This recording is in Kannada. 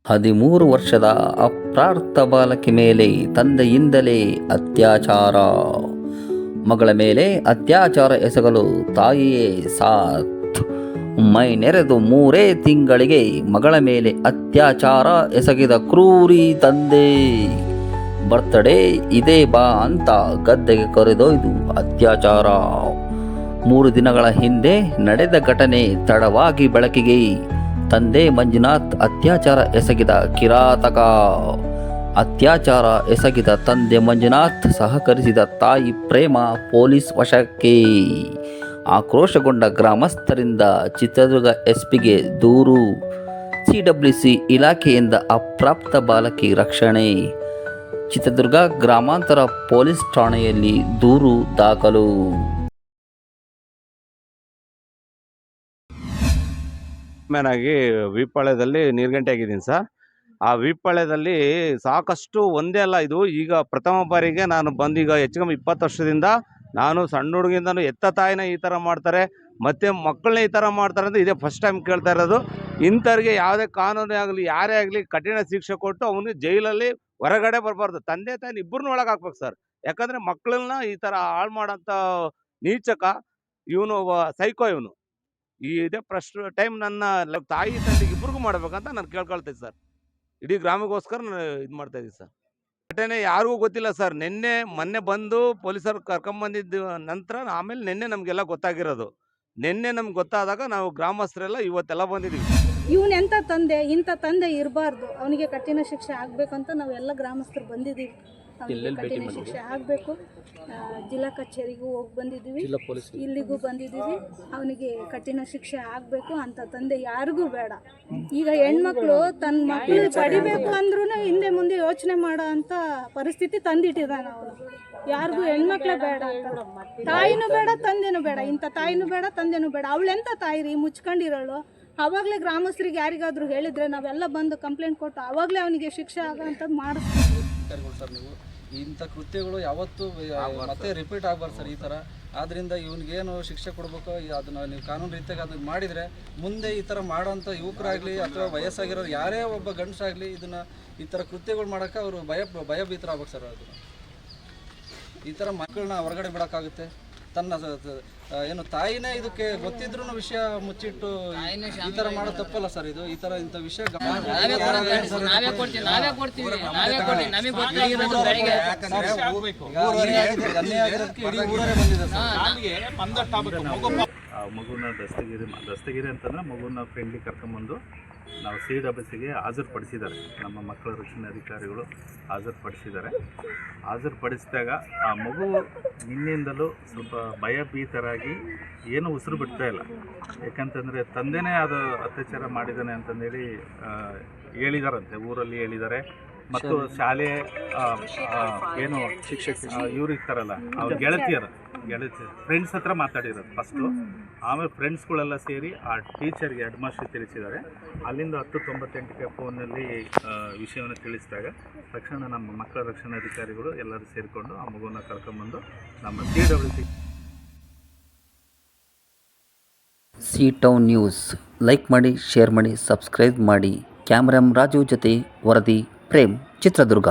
13 ವರ್ಷದ ಅಪ್ರಾಪ್ತ ಬಾಲಕಿ ಮೇಲೆ ತಂದೆಯಿಂದಲೇ ಅತ್ಯಾಚಾರ. ಮಗಳ ಮೇಲೆ ಅತ್ಯಾಚಾರ ಎಸಗಲು ತಾಯಿಯೇ ಸಾಥ್. ಮೈ ನೆರೆದು 3 ತಿಂಗಳಿಗೆ ಮಗಳ ಮೇಲೆ ಅತ್ಯಾಚಾರ ಎಸಗಿದ ಕ್ರೂರಿ ತಂದೆ. ಬರ್ತ್ಡೇ ಇದೇ ಬಾ ಅಂತ ಗದ್ದೆಗೆ ಕರೆದೊಯ್ದು ಅತ್ಯಾಚಾರ. 3 ದಿನಗಳ ಹಿಂದೆ ನಡೆದ ಘಟನೆ ತಡವಾಗಿ ಬೆಳಕಿಗೆ. ತಂದೆ ಮಂಜುನಾಥ್ ಅತ್ಯಾಚಾರ ಎಸಗಿದ ಕಿರಾತಕ. ಅತ್ಯಾಚಾರ ಎಸಗಿದ ತಂದೆ ಮಂಜುನಾಥ್ ಸಹಕರಿಸಿದ ತಾಯಿ ಪ್ರೇಮ ಪೊಲೀಸ್ ವಶಕ್ಕೆ. ಆಕ್ರೋಶಗೊಂಡ ಗ್ರಾಮಸ್ಥರಿಂದ ಚಿತ್ರದುರ್ಗ ಎಸ್ಪಿಗೆ ದೂರು. ಸಿಡಬ್ಲ್ಯೂಸಿ ಇಲಾಖೆಯಿಂದ ಅಪ್ರಾಪ್ತ ಬಾಲಕಿ ರಕ್ಷಣೆ. ಚಿತ್ರದುರ್ಗ ಗ್ರಾಮಾಂತರ ಪೊಲೀಸ್ ಠಾಣೆಯಲ್ಲಿ ದೂರು ದಾಖಲು. ಆಗಿ ವಿಪಾಳ್ಯದಲ್ಲಿ ನೀರ್ಗಂಟೆ ಆಗಿದ್ದೀನಿ ಸರ್. ಆ ವಿಪಾಳ್ಯದಲ್ಲಿ ಸಾಕಷ್ಟು ಒಂದೇ ಅಲ್ಲ, ಇದು ಈಗ ಪ್ರಥಮ ಬಾರಿಗೆ ನಾನು ಬಂದು ಈಗ ಹೆಚ್ಚು ಕಮ್ಮಿ 20 ವರ್ಷದಿಂದ ನಾನು ಸಣ್ಣ ಹುಡುಗಿಂದನೂ ಎತ್ತ ತಾಯಿನ ಈ ಥರ ಮಾಡ್ತಾರೆ, ಮತ್ತು ಮಕ್ಕಳನ್ನ ಈ ಥರ ಮಾಡ್ತಾರೆ ಅಂತ ಇದೇ ಫಸ್ಟ್ ಟೈಮ್ ಕೇಳ್ತಾ ಇರೋದು. ಇಂಥವ್ರಿಗೆ ಯಾವುದೇ ಕಾನೂನೇ ಆಗಲಿ ಯಾರೇ ಆಗಲಿ ಕಠಿಣ ಶಿಕ್ಷೆ ಕೊಟ್ಟು ಅವನು ಜೈಲಲ್ಲಿ ಹೊರಗಡೆ ಬರಬಾರ್ದು. ತಂದೆ ತಾಯಿನ ಇಬ್ಬರನ್ನ ಒಳಗೆ ಹಾಕ್ಬೇಕು ಸರ್. ಯಾಕಂದರೆ ಮಕ್ಕಳನ್ನ ಈ ಥರ ಹಾಳು ಮಾಡೋಂಥ ನೀಚಕ ಇವನು, ಸೈಕೋ ಇವನು. ಇದೇ ಫಸ್ಟ್ ಟೈಮ್ ನನ್ನ ತಾಯಿ ತಂದೆಗೆ ಇಬ್ಬರಿಗೂ ಮಾಡ್ಬೇಕಂತ ನಾನು ಕೇಳ್ಕೊಳ್ತೀನಿ ಸರ್. ಇಡೀ ಗ್ರಾಮಕ್ಕೋಸ್ಕರ ನಾನು ಇದು ಮಾಡ್ತಾ ಇದ್ದೀನಿ ಸರ್. ಘಟನೆ ಯಾರಿಗೂ ಗೊತ್ತಿಲ್ಲ ಸರ್. ಮೊನ್ನೆ ಬಂದು ಪೊಲೀಸರು ಕರ್ಕೊಂಬಂದಿದ್ದು ನಂತರ ಆಮೇಲೆ ನಿನ್ನೆ ನಮಗೆಲ್ಲ ಗೊತ್ತಾಗಿರೋದು. ನಿನ್ನೆ ನಮ್ಗೆ ಗೊತ್ತಾದಾಗ ನಾವು ಗ್ರಾಮಸ್ಥರೆಲ್ಲ ಇವತ್ತೆಲ್ಲ ಬಂದಿದ್ದೀವಿ. ಇವನೆಂಥ ತಂದೆ, ಇಂಥ ತಂದೆ ಇರಬಾರ್ದು, ಅವನಿಗೆ ಕಠಿಣ ಶಿಕ್ಷೆ ಆಗಬೇಕಂತ ನಾವೆಲ್ಲ ಗ್ರಾಮಸ್ಥರು ಬಂದಿದ್ದೀವಿ. ಕಠಿಣ ಶಿಕ್ಷೆ ಆಗಬೇಕು. ಜಿಲ್ಲಾ ಕಚೇರಿಗೂ ಹೋಗಿ ಬಂದಿದ್ದೀವಿ, ಇಲ್ಲಿಗೂ ಬಂದಿದ್ದೀವಿ. ಅವನಿಗೆ ಕಠಿಣ ಶಿಕ್ಷೆ ಆಗಬೇಕು. ಅಂತ ತಂದೆ ಯಾರಿಗೂ ಬೇಡ. ಈಗ ಹೆಣ್ಮಕ್ಳು ತನ್ನ ಮಕ್ಕಳು ಪಡಿಬೇಕು ಅಂದ್ರೂ ಹಿಂದೆ ಮುಂದೆ ಯೋಚನೆ ಮಾಡೋ ಅಂತ ಪರಿಸ್ಥಿತಿ ತಂದಿಟ್ಟಿದ್ದಾನೆ ಅವನು. ಯಾರಿಗೂ ಹೆಣ್ಮಕ್ಳೇ ಬೇಡ ಅಂತ. ತಾಯಿನೂ ಬೇಡ, ತಂದೆನೂ ಬೇಡ. ಇಂಥ ತಾಯಿನೂ ಬೇಡ, ತಂದೆನೂ ಬೇಡ. ಅವಳೆಂಥ ತಾಯಿ ರೀ, ಮುಚ್ಕೊಂಡಿರೋಳು. ಆವಾಗಲೇ ಗ್ರಾಮಸ್ಥರಿಗೆ ಯಾರಿಗಾದ್ರೂ ಹೇಳಿದ್ರೆ ನಾವೆಲ್ಲ ಬಂದು ಕಂಪ್ಲೇಂಟ್ ಕೊಟ್ಟು ಆವಾಗಲೇ ಅವನಿಗೆ ಶಿಕ್ಷೆ ಆಗೋ ಅಂಥದ್ದು ಮಾಡಿಸ್ತೀವಿ ಸರ್. ನೀವು ಇಂಥ ಕೃತ್ಯಗಳು ಯಾವತ್ತೂ ಮತ್ತೆ ರಿಪೀಟ್ ಆಗಬಾರ್ದು ಸರ್ ಈ ಥರ. ಆದ್ದರಿಂದ ಇವನಿಗೇನು ಶಿಕ್ಷೆ ಕೊಡಬೇಕು ಅದನ್ನು ನೀವು ಕಾನೂನು ರೀತಿಯಾಗಿ ಅದನ್ನು ಮಾಡಿದರೆ ಮುಂದೆ ಈ ಥರ ಮಾಡೋಂಥ ಯುವಕರಾಗಲಿ ಅಥವಾ ವಯಸ್ಸಾಗಿರೋರು ಯಾರೇ ಒಬ್ಬ ಗಂಡಸಾಗಲಿ ಇದನ್ನು ಈ ಥರ ಕೃತ್ಯಗಳು ಮಾಡೋಕ್ಕೆ ಅವರು ಭಯಭೀತರಾಗಬೇಕು ಸರ್. ಅದು ಈ ಥರ ಮಕ್ಕಳನ್ನ ಹೊರಗಡೆ ಬಿಡೋಕ್ಕಾಗುತ್ತೆ. ತನ್ನ ಏನು ತಾಯಿನೇ ಇದಕ್ಕೆ ಗೊತ್ತಿದ್ರೂ ವಿಷಯ ಮುಚ್ಚಿಟ್ಟು ಈ ಥರ ಮಾಡೋ ತಪ್ಪಲ್ಲ ಸರ್. ಇದು ಈ ಥರ ಇಂಥ ವಿಷಯ ಮಗುನ ದಸ್ತಗಿರಿ ಅಂತಂದರೆ ಮಗುನ ಫ್ರೆಂಡ್ಲಿ ಕರ್ಕೊಂಬಂದು ನಾವು CWCಗೆ ಹಾಜರುಪಡಿಸಿದ್ದಾರೆ. ನಮ್ಮ ಮಕ್ಕಳ ರಕ್ಷಣೆ ಅಧಿಕಾರಿಗಳು ಹಾಜರುಪಡಿಸಿದ್ದಾರೆ. ಹಾಜರುಪಡಿಸಿದಾಗ ಆ ಮಗು ನಿನ್ನಿಂದಲೂ ಸ್ವಲ್ಪ ಭಯಭೀತರಾಗಿ ಏನೂ ಉಸಿರು ಬಿಡ್ತಾ ಇಲ್ಲ. ಯಾಕಂತಂದರೆ ತಂದೆನೇ ಅದು ಅತ್ಯಾಚಾರ ಮಾಡಿದ್ದಾನೆ ಅಂತಂದೇಳಿ ಹೇಳಿದಾರಂತೆ, ಊರಲ್ಲಿ ಹೇಳಿದ್ದಾರೆ. ಮತ್ತು ಶಾಲೆ ಏನು ಇವ್ರು ಇರ್ತಾರಲ್ಲ ಅವ್ರ ಗೆಳತಿ ಫ್ರೆಂಡ್ಸ್ ಹತ್ರ ಮಾತಾಡಿರೋದು ಫಸ್ಟು. ಆಮೇಲೆ ಫ್ರೆಂಡ್ಸ್ಗಳೆಲ್ಲ ಸೇರಿ ಆ ಟೀಚರ್ಗೆ ಹೆಡ್ ಮಾಸ್ಟರ್ ತಿಳಿಸಿದ್ದಾರೆ. ಅಲ್ಲಿಂದ 1098ಕ್ಕೆ ಫೋನಲ್ಲಿ ವಿಷಯವನ್ನು ತಿಳಿಸಿದಾಗ ತಕ್ಷಣ ನಮ್ಮ ಮಕ್ಕಳ ರಕ್ಷಣಾ ಅಧಿಕಾರಿಗಳು ಎಲ್ಲರೂ ಸೇರಿಕೊಂಡು ಆ ಮಗುವನ್ನು ಕರ್ಕೊಂಬಂದು ನಮ್ಮ ಸಿ ಟೌನ್ ನ್ಯೂಸ್ ಲೈಕ್ ಮಾಡಿ, ಶೇರ್ ಮಾಡಿ, ಸಬ್ಸ್ಕ್ರೈಬ್ ಮಾಡಿ. ಕ್ಯಾಮ್ರಾಮ್ ರಾಜು ಜೊತೆ ವರದಿ ಪ್ರೇಮ್, ಚಿತ್ರದುರ್ಗ.